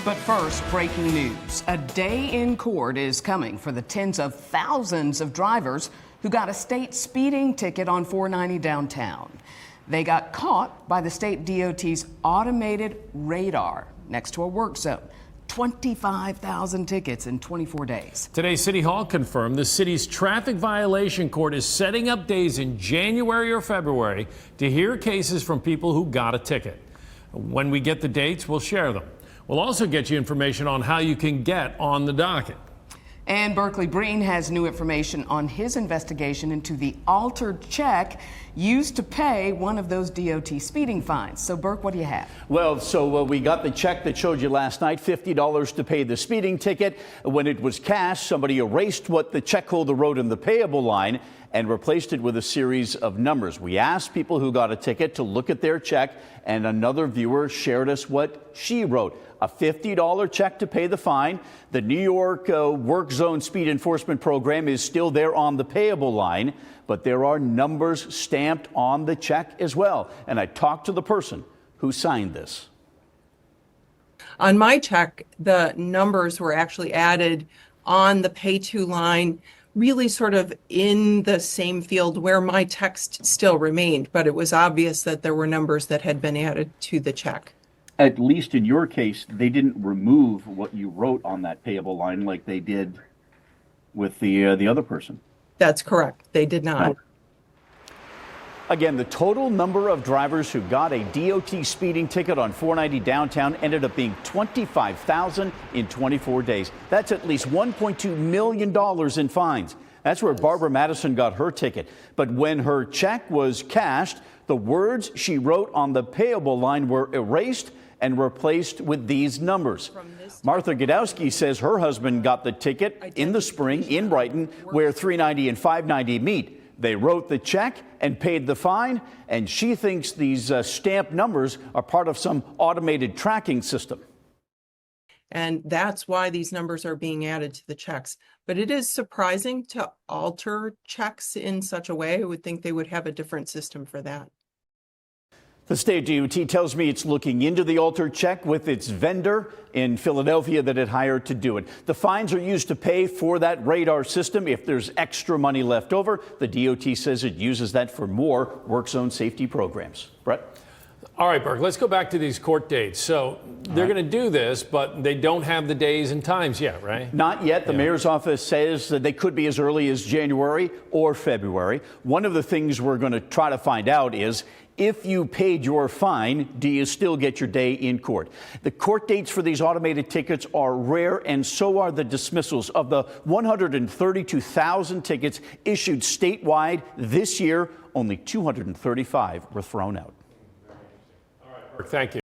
But first, breaking news. A day in court is coming for the tens of thousands of drivers who got a state speeding ticket on 490 downtown. They got caught by the state DOT's automated radar next to a work zone. 25,000 tickets in 24 days. Today, City Hall confirmed the city's traffic violation court is setting up days in January or February to hear cases from people who got a ticket. When we get the dates, we'll share them. We'll also get you information on how you can get on the docket. And Berkeley Breen has new information on his investigation into the altered check used to pay one of those DOT speeding fines. So, Burke, what do you have? Well, we got the check that showed you last night, $50 to pay the speeding ticket. When it was cashed, somebody erased what the check holder wrote in the payable line and replaced it with a series of numbers. We asked people who got a ticket to look at their check, and another viewer shared us what she wrote. A $50 check to pay the fine. The New York Work Zone Speed Enforcement Program is still there on the payable line, but there are numbers stamped on the check as well. And I talked to the person who signed this. On my check, the numbers were actually added on the pay to line, really sort of in the same field where my text still remained, but it was obvious that there were numbers that had been added to the check. At least in your case, they didn't remove what you wrote on that payable line like they did with the other person. That's correct. They did not. Again, the total number of drivers who got a DOT speeding ticket on 490 downtown ended up being 25,000 in 24 days. That's at least $1.2 million in fines. That's where Barbara Madison got her ticket. But when her check was cashed, the words she wrote on the payable line were erased and replaced with these numbers. Martha Godowski says her husband got the ticket in the spring in Brighton, where 390 and 590 meet. They wrote the check and paid the fine, and she thinks these stamped numbers are part of some automated tracking system. And that's why these numbers are being added to the checks. But it is surprising to alter checks in such a way. I would think they would have a different system for that. The state DOT tells me it's looking into the altered check with its vendor in Philadelphia that it hired to do it. The fines are used to pay for that radar system. If there's extra money left over, the DOT says it uses that for more work zone safety programs. Brett? All right, Burke, let's go back to these court dates. So they're going to do this, but they don't have the days and times yet, right? Not yet. The mayor's office says that they could be as early as January or February. One of the things we're going to try to find out is, if you paid your fine, do you still get your day in court? The court dates for these automated tickets are rare, and so are the dismissals. Of the 132,000 tickets issued statewide this year, only 235 were thrown out. All right, Burke, thank you.